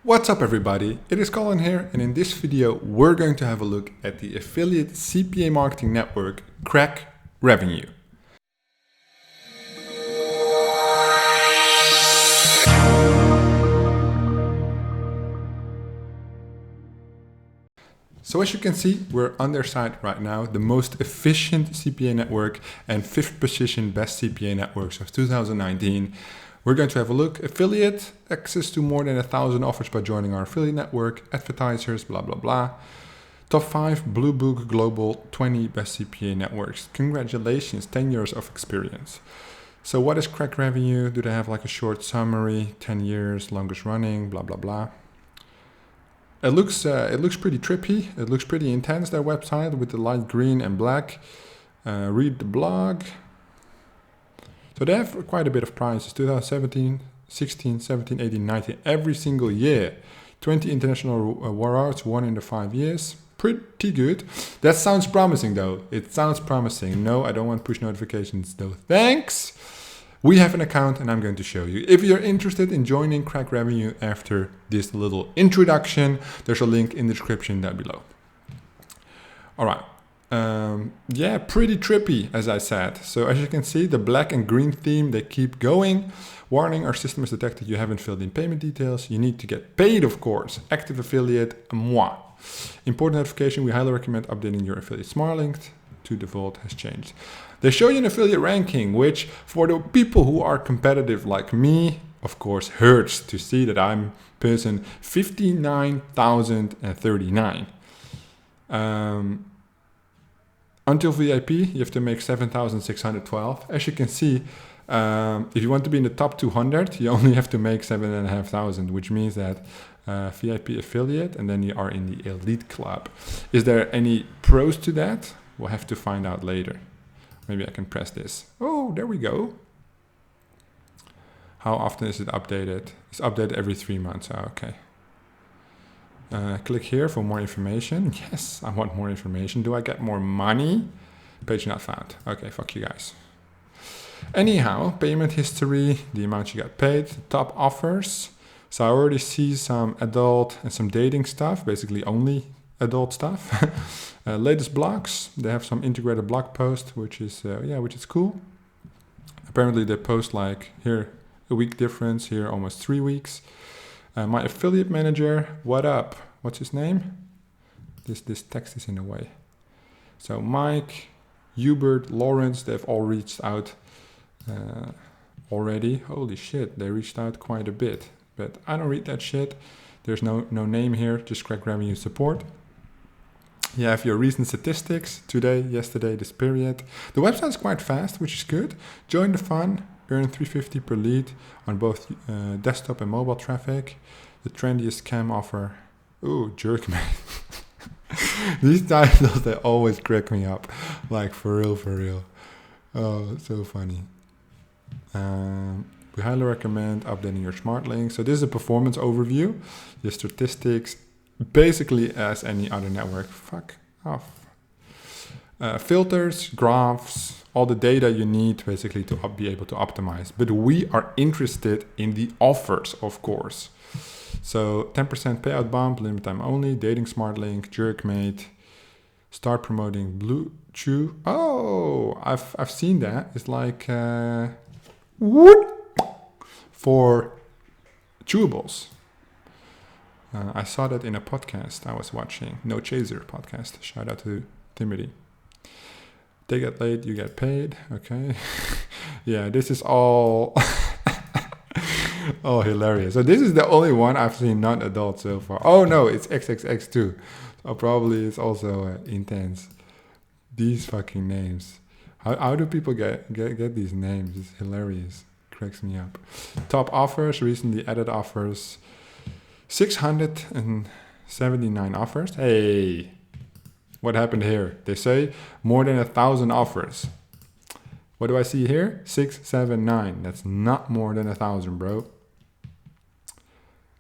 What's up everybody, it is Colin here, and in this video we're going to have a look at the affiliate CPA marketing network CrakRevenue. So as you can see, we're on their site right now, the most efficient CPA network and 5th position best CPA networks of 2019. We're going to have a look. Affiliate, access to more than 1,000 offers by joining our affiliate network, advertisers, blah, blah, blah. Top 5 Blue Book Global 20 best CPA networks. Congratulations, 10 years of experience. So what is CrakRevenue? Do they have like a short summary, 10 years, longest running, blah, blah, blah. It looks pretty trippy. It looks pretty intense, their website, with the light green and black. Read the blog. So they have quite a bit of prizes, 2017, 16, 17, 18, 19, every single year. 20 international awards, won in the 5 years. Pretty good. That sounds promising though. It sounds promising. No, I don't want push notifications though. Thanks. We have an account and I'm going to show you. If you're interested in joining CrakRevenue after this little introduction, there's a link in the description down below. All right. Yeah, pretty trippy, as I said. So as you can see, the black and green theme, they keep going. Warning, our system has detected you haven't filled in payment details. You need to get paid, of course. Active affiliate, moi. Important notification, we highly recommend updating your affiliate smart link to default has changed. They show you an affiliate ranking, which for the people who are competitive like me, of course, hurts to see that I'm person 59,039. Until VIP, you have to make 7,612. As you can see, if you want to be in the top 200, you only have to make 7,500, which means that VIP affiliate, and then you are in the elite club. Is there any pros to that? We'll have to find out later. Maybe I can press this. Oh, there we go. How often is it updated? It's updated every 3 months. Oh, okay. Click here for more information. Yes, I want more information. Do I get more money? Page not found. Okay, fuck you guys. Anyhow, payment history, the amount you got paid, top offers. So I already see some adult and some dating stuff, basically only adult stuff. Latest blogs, they have some integrated blog post, which is cool. Apparently they post like here a week difference, here almost 3 weeks. My affiliate manager, what up? What's his name? This text is in the way. So Mike, Hubert, Lawrence, they've all reached out already. Holy shit, they reached out quite a bit. But I don't read that shit. There's no name here, just CrakRevenue support. You have your recent statistics, today, yesterday, this period. The website's quite fast, which is good. Join the fun, earn $350 per lead on both desktop and mobile traffic. The trendiest scam offer. Ooh, jerk man. These titles, they always crack me up. Like for real. Oh, so funny. We highly recommend updating your smart link. So this is a performance overview. Your statistics, basically as any other network. Fuck off. Filters, graphs, all the data you need basically to be able to optimize. But we are interested in the offers, of course. So 10% payout bump, limit time only, dating smart link, jerkmate, start promoting Blue Chew. Oh, I've seen that. It's like for chewables. I saw that in a podcast I was watching, No Chaser podcast. Shout out to Timothy. They get late, you get paid. Okay. Yeah, this is all oh, hilarious. So this is the only one I've seen non-adult so far. Oh no, it's XXX too. So probably it's also intense. These fucking names. How do people get these names? It's hilarious. Cracks me up. Top offers, recently added offers. 679 offers. Hey, what happened here? They say more than 1,000 offers. What do I see here? 679. That's not more than 1,000, bro.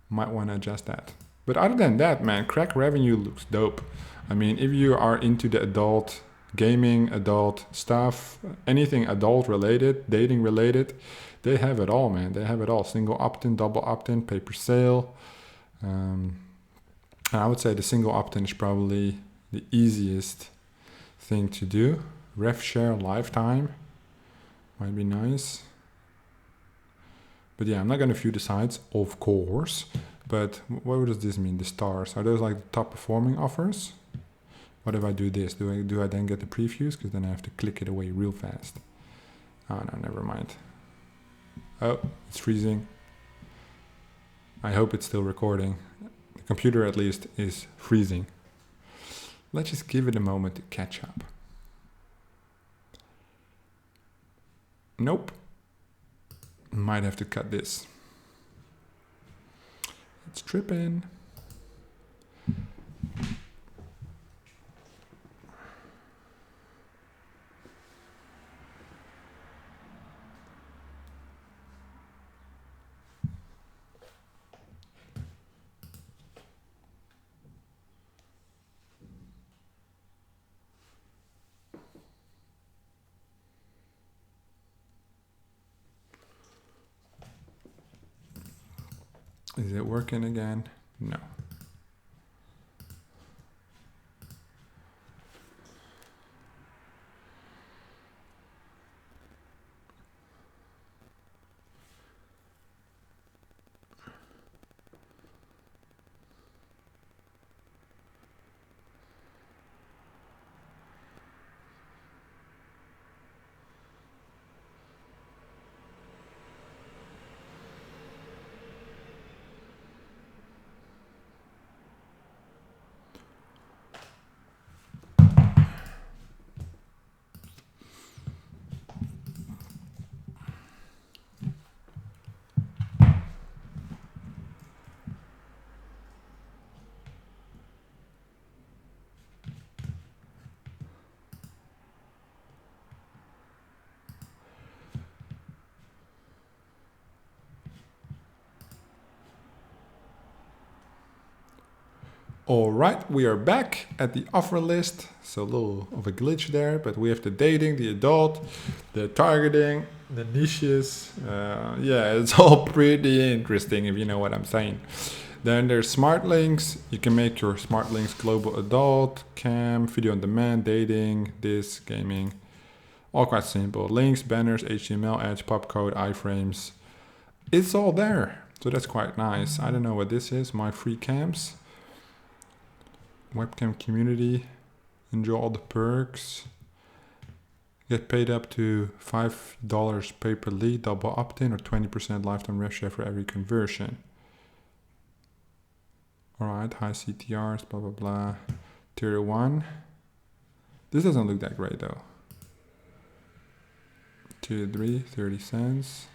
Might want to adjust that. But other than that, man, CrakRevenue looks dope. I mean, if you are into the adult gaming, adult stuff, anything adult related, dating related, they have it all, man. They have it all. Single opt-in, double opt-in, pay per sale. And I would say the single opt-in is probably the easiest thing to do. Ref share lifetime might be nice. But yeah, I'm not going to view the sites, of course. But what does this mean? The stars, are those like the top performing offers? What if I do this? Do I then get the previews? Because then I have to click it away real fast. Oh no, never mind. Oh, it's freezing. I hope it's still recording. The computer at least is freezing. Let's just give it a moment to catch up. Nope. Might have to cut this. It's tripping. Is it working again? No. All right, we are back at the offer list. So a little of a glitch there, but we have the dating, the adult, the targeting, the niches. Yeah, it's all pretty interesting if you know what I'm saying. Then there's smart links. You can make your smart links global adult, cam, video on demand, dating, this, gaming. All quite simple. Links, banners, HTML, ads, pop code, iframes. It's all there. So that's quite nice. I don't know what this is. My free cams. Webcam community, enjoy all the perks, get paid up to $5 pay per lead, double opt-in, or 20% lifetime rev share for every conversion. All right, high CTRs, blah, blah, blah. Tier 1. This doesn't look that great though. Tier 3, 30 cents.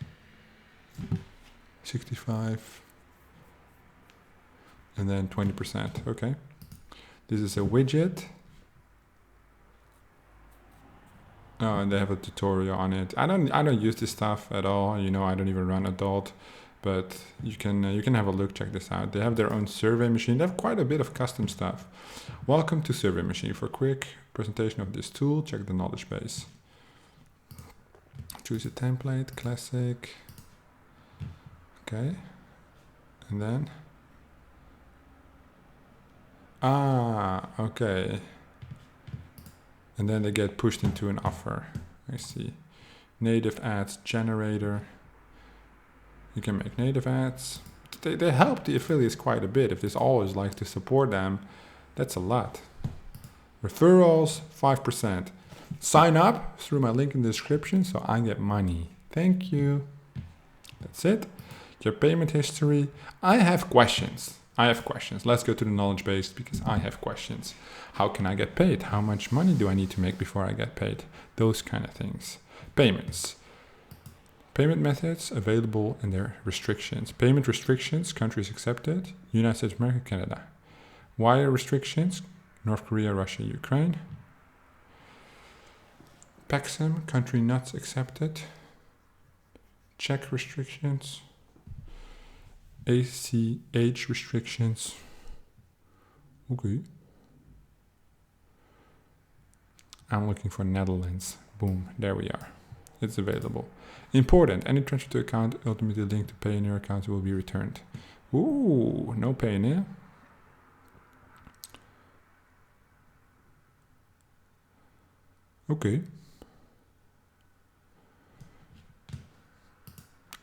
65. And then 20%, okay. This is a widget. Oh, and they have a tutorial on it. I don't use this stuff at all. You know, I don't even run adult, but you can have a look. Check this out. They have their own survey machine. They have quite a bit of custom stuff. Welcome to Survey Machine. For a quick presentation of this tool, check the knowledge base. Choose a template, classic. Okay, and then. Ah, okay. And then they get pushed into an offer. I see. Native ads generator. You can make native ads. They help the affiliates quite a bit. If this always likes to support them, that's a lot. Referrals, 5%. Sign up through my link in the description so I get money. Thank you. That's it. Your payment history. I have questions. Let's go to the knowledge base because I have questions. How can I get paid? How much money do I need to make before I get paid? Those kind of things. Payments. Payment methods available and their restrictions. Payment restrictions, countries accepted. United States of America, Canada. Wire restrictions, North Korea, Russia, Ukraine. Paxem, country not accepted. Czech restrictions. ACH restrictions. Okay. I'm looking for Netherlands. Boom, there we are. It's available. Important, any transfer to account ultimately linked to Payoneer account will be returned. Ooh, no Payoneer. Okay.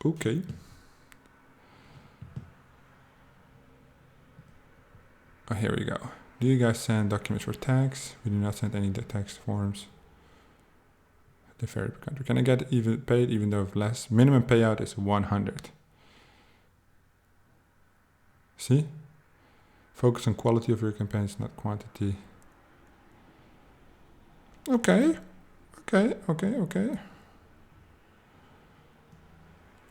Okay. Oh, here we go. Do you guys send documents for tax? We do not send any tax forms. The very country. Can I get even paid even though less? Minimum payout is 100. See? Focus on quality of your campaigns, not quantity. Okay. Okay.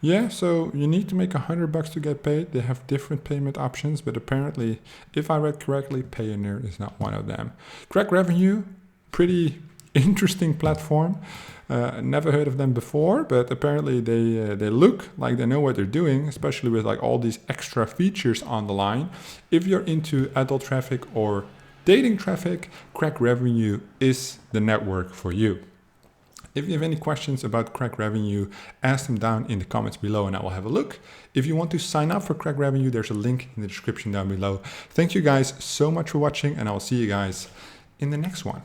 Yeah, so you need to make $100 to get paid. They have different payment options, but apparently, if I read correctly, Payoneer is not one of them. CrakRevenue, pretty interesting platform. Never heard of them before, but apparently they look like they know what they're doing, especially with like all these extra features on the line. If you're into adult traffic or dating traffic, CrakRevenue is the network for you. If you have any questions about CrakRevenue, ask them down in the comments below and I will have a look. If you want to sign up for CrakRevenue, there's a link in the description down below. Thank you guys so much for watching and I will see you guys in the next one.